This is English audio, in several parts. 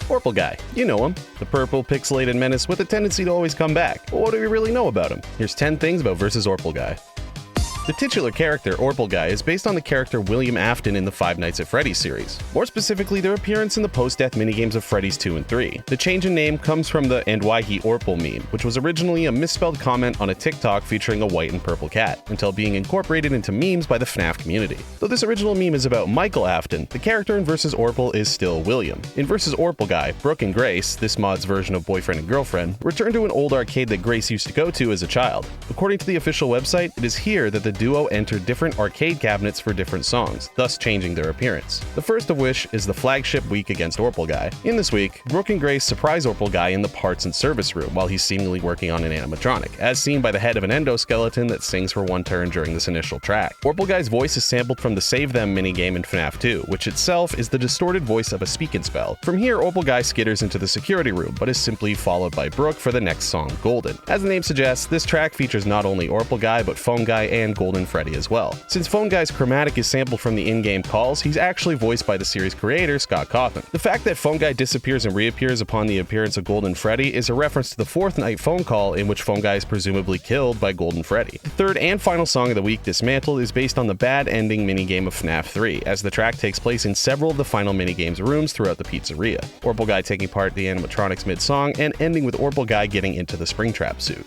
Ourple Guy, you know him, the purple pixelated menace with a tendency to always come back. But what do we really know about him? Here's 10 things about vs. Ourple Guy. The titular character, Ourple Guy, is based on the character William Afton in the Five Nights at Freddy's series. More specifically, their appearance in the post-death minigames of Freddy's 2 and 3. The change in name comes from the "and why he Ourple" meme, which was originally a misspelled comment on a TikTok featuring a white and purple cat, until being incorporated into memes by the FNAF community. Though this original meme is about Michael Afton, the character in vs. Ourple is still William. In vs. Ourple Guy, Brooke and Grace, this mod's version of boyfriend and girlfriend, return to an old arcade that Grace used to go to as a child. According to the official website, it is here that the duo entered different arcade cabinets for different songs, thus changing their appearance. The first of which is the flagship week against Ourple Guy. In this week, Brooke and Grace surprise Ourple Guy in the parts and service room while he's seemingly working on an animatronic, as seen by the head of an endoskeleton that sings for one turn during this initial track. Ourple Guy's voice is sampled from the Save Them minigame in FNAF 2, which itself is the distorted voice of a speak and spell. From here, Ourple Guy skitters into the security room, but is simply followed by Brooke for the next song, Golden. As the name suggests, this track features not only Ourple Guy, but Phone Guy and Golden Freddy as well. Since Phone Guy's chromatic is sampled from the in-game calls, he's actually voiced by the series creator, Scott Cawthon. The fact that Phone Guy disappears and reappears upon the appearance of Golden Freddy is a reference to the fourth night phone call in which Phone Guy is presumably killed by Golden Freddy. The third and final song of the week, Dismantled, is based on the bad ending minigame of FNAF 3, as the track takes place in several of the final minigame's rooms throughout the pizzeria. Ourple Guy taking part in the animatronics mid-song, and ending with Ourple Guy getting into the Springtrap suit.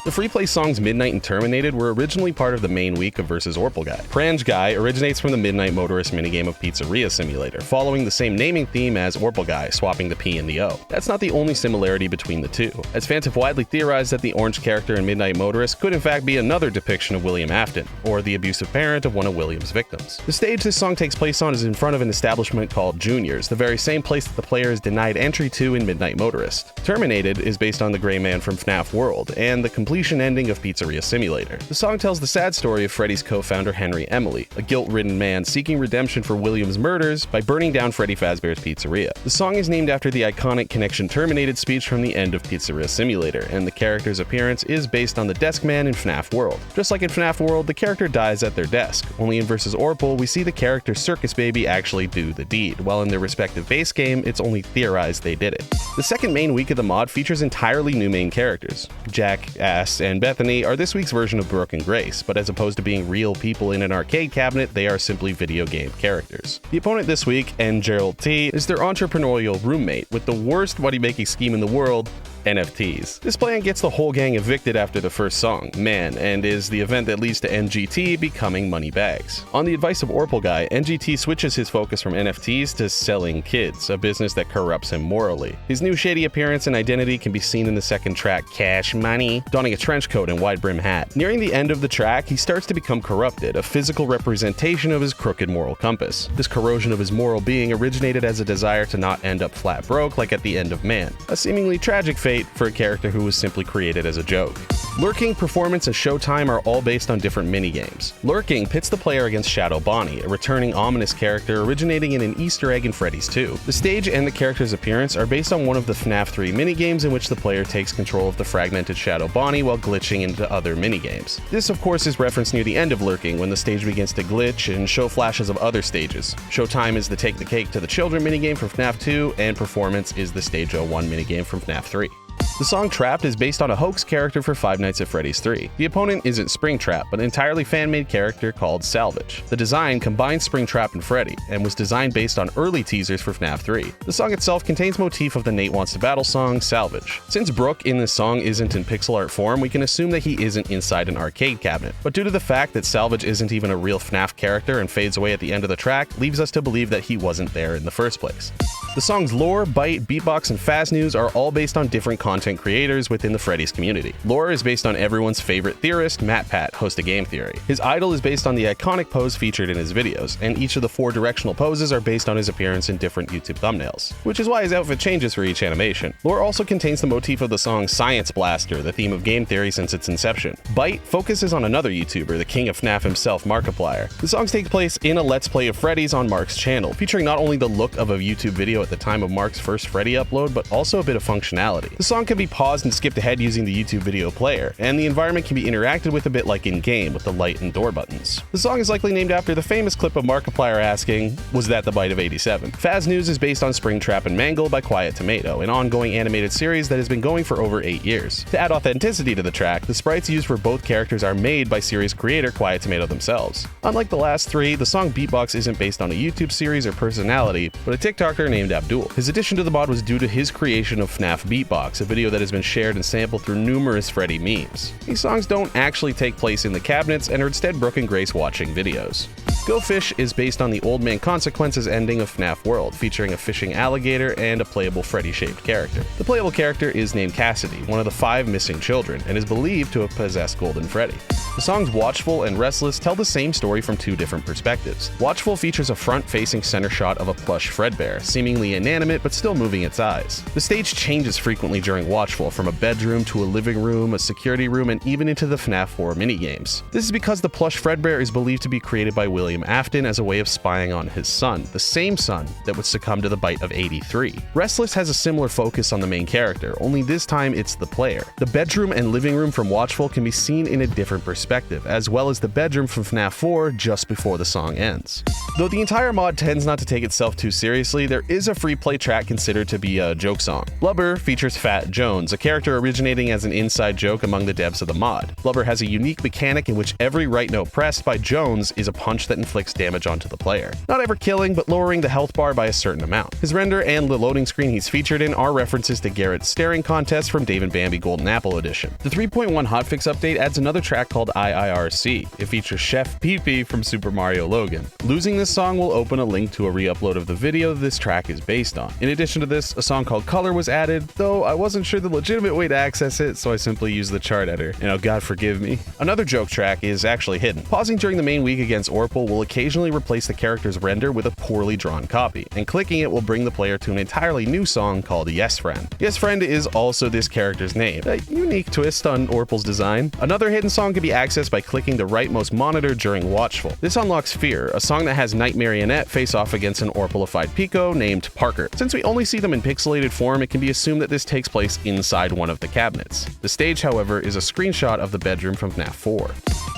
The free play songs Midnight and Terminated were originally part of the main week of vs. Ourple Guy. Prange Guy originates from the Midnight Motorist minigame of Pizzeria Simulator, following the same naming theme as Ourple Guy, swapping the P and the O. That's not the only similarity between the two, as fans have widely theorized that the orange character in Midnight Motorist could in fact be another depiction of William Afton, or the abusive parent of one of William's victims. The stage this song takes place on is in front of an establishment called Junior's, the very same place that the player is denied entry to in Midnight Motorist. Terminated is based on the Gray Man from FNAF World, and the completion ending of Pizzeria Simulator. The song tells the sad story of Freddy's co-founder Henry Emily, a guilt-ridden man seeking redemption for William's murders by burning down Freddy Fazbear's Pizzeria. The song is named after the iconic Connection Terminated speech from the end of Pizzeria Simulator, and the character's appearance is based on the desk man in FNAF World. Just like in FNAF World, the character dies at their desk. Only in vs. Ourple, we see the character Circus Baby actually do the deed, while in their respective base game, it's only theorized they did it. The second main week of the mod features entirely new main characters. Jack, Ass, and Bethany are this week's version of Brooke and Grace, but as opposed to being real people in an arcade cabinet, they are simply video game characters. The opponent this week, N. Gerald T., is their entrepreneurial roommate with the worst money-making scheme in the world, NFTs. This plan gets the whole gang evicted after the first song, Man, and is the event that leads to NGT becoming money bags. On the advice of Ourple Guy, NGT switches his focus from NFTs to selling kids, a business that corrupts him morally. His new shady appearance and identity can be seen in the second track, Cash Money, donning a trench coat and wide brim hat. Nearing the end of the track, he starts to become corrupted, a physical representation of his crooked moral compass. This corrosion of his moral being originated as a desire to not end up flat broke like at the end of Man, a seemingly tragic fate for a character who was simply created as a joke. Lurking, Performance, and Showtime are all based on different minigames. Lurking pits the player against Shadow Bonnie, a returning ominous character originating in an Easter egg in Freddy's 2. The stage and the character's appearance are based on one of the FNAF 3 minigames in which the player takes control of the fragmented Shadow Bonnie while glitching into other minigames. This, of course, is referenced near the end of Lurking when the stage begins to glitch and show flashes of other stages. Showtime is the Take the Cake to the Children minigame from FNAF 2, and Performance is the Stage 01 minigame from FNAF 3. The song Trapped is based on a hoax character for Five Nights at Freddy's 3. The opponent isn't Springtrap, but an entirely fan-made character called Salvage. The design combines Springtrap and Freddy, and was designed based on early teasers for FNAF 3. The song itself contains motif of the Nate Wants to Battle song, Salvage. Since Brooke in this song isn't in pixel art form, we can assume that he isn't inside an arcade cabinet. But due to the fact that Salvage isn't even a real FNAF character and fades away at the end of the track, leaves us to believe that he wasn't there in the first place. The songs Lore, Bite, Beatbox, and Fast News are all based on different content creators within the Freddy's community. Lore is based on everyone's favorite theorist, MatPat, host of Game Theory. His idol is based on the iconic pose featured in his videos, and each of the 4 directional poses are based on his appearance in different YouTube thumbnails, which is why his outfit changes for each animation. Lore also contains the motif of the song Science Blaster, the theme of Game Theory since its inception. Bite focuses on another YouTuber, the king of FNAF himself, Markiplier. The songs take place in a Let's Play of Freddy's on Mark's channel, featuring not only the look of a YouTube video at the time of Mark's first Freddy upload, but also a bit of functionality. The song can be paused and skipped ahead using the YouTube video player, and the environment can be interacted with a bit like in-game with the light and door buttons. The song is likely named after the famous clip of Markiplier asking, "Was that the bite of 87?" Faz News is based on Springtrap and Mangle by Quiet Tomato, an ongoing animated series that has been going for over 8 years. To add authenticity to the track, the sprites used for both characters are made by series creator Quiet Tomato themselves. Unlike the last three, the song Beatbox isn't based on a YouTube series or personality, but a TikToker named Abdul. His addition to the mod was due to his creation of FNAF Beatbox, a video that has been shared and sampled through numerous Freddy memes. These songs don't actually take place in the cabinets and are instead Brooke and Grace watching videos. Go Fish is based on the Old Man Consequences ending of FNAF World, featuring a fishing alligator and a playable Freddy-shaped character. The playable character is named Cassidy, one of the 5 missing children, and is believed to have possessed Golden Freddy. The songs Watchful and Restless tell the same story from 2 different perspectives. Watchful features a front-facing center shot of a plush Fredbear, seemingly inanimate but still moving its eyes. The stage changes frequently during Watchful, from a bedroom to a living room, a security room, and even into the FNAF 4 minigames. This is because the plush Fredbear is believed to be created by William Afton as a way of spying on his son, the same son that would succumb to the bite of 83. Restless has a similar focus on the main character, only this time it's the player. The bedroom and living room from Watchful can be seen in a different perspective, as well as the bedroom from FNAF 4 just before the song ends. Though the entire mod tends not to take itself too seriously, there is a free play track considered to be a joke song. Blubber features Fat Jones, a character originating as an inside joke among the devs of the mod. Blubber has a unique mechanic in which every right note pressed by Jones is a punch that inflicts damage onto the player. Not ever killing, but lowering the health bar by a certain amount. His render and the loading screen he's featured in are references to Garrett's staring contest from Dave and Bambi Golden Apple Edition. The 3.1 hotfix update adds another track called IIRC. It features Chef Pee-Pee from Super Mario Logan. Losing this song will open a link to a re-upload of the video this track is based on. In addition to this, a song called Color was added, though I wasn't sure the legitimate way to access it, so I simply used the chart editor. And oh god forgive me. Another joke track is actually hidden. Pausing during the main week against Ourple will occasionally replace the character's render with a poorly drawn copy, and clicking it will bring the player to an entirely new song called Yes Friend. Yes Friend is also this character's name, a unique twist on Ourple's design. Another hidden song can be accessed by clicking the rightmost monitor during Watchful. This unlocks Fear, a song that has Night Marionette face off against an Ourpleified Pico named Parker. Since we only see them in pixelated form, it can be assumed that this takes place inside one of the cabinets. The stage, however, is a screenshot of the bedroom from FNAF 4.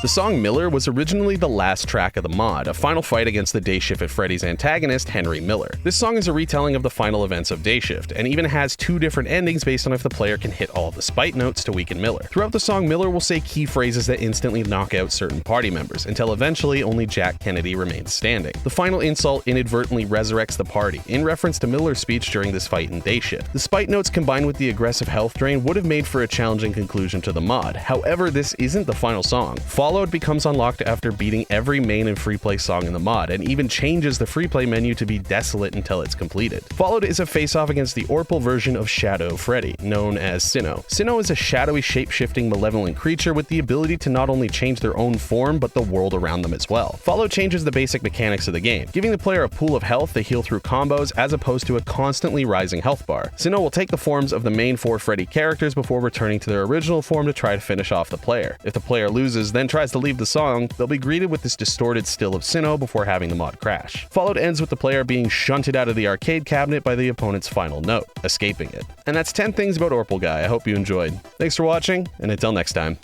The song Miller was originally the last track of the mod, a final fight against the Day Shift at Freddy's antagonist, Henry Miller. This song is a retelling of the final events of Day Shift, and even has 2 different endings based on if the player can hit all of the spite notes to weaken Miller. Throughout the song, Miller will say key phrases that instantly knock out certain party members, until eventually only Jack Kennedy remains standing. The final insult inadvertently resurrects the party, in reference to Miller's speech during this fight in Day Shift. The spite notes combined with the aggressive health drain would have made for a challenging conclusion to the mod. However, this isn't the final song. Followed becomes unlocked after beating every main and free play song in the mod, and even changes the free play menu to be desolate until it's completed. Followed is a face-off against the Ourple version of Shadow Freddy, known as Sinnoh. Sinnoh is a shadowy, shape-shifting, malevolent creature with the ability to not only change their own form, but the world around them as well. Followed changes the basic mechanics of the game, giving the player a pool of health to heal through combos as opposed to a constantly rising health bar. Sinnoh will take the forms of the main 4 Freddy characters before returning to their original form to try to finish off the player. If the player loses, then tries to leave the song, they'll be greeted with this distorted still of Sinnoh before having the mod crash. Followed ends with the player being shunted out of the arcade cabinet by the opponent's final note, escaping it. And that's 10 things about Ourple Guy. I hope you enjoyed. Thanks for watching, and until next time.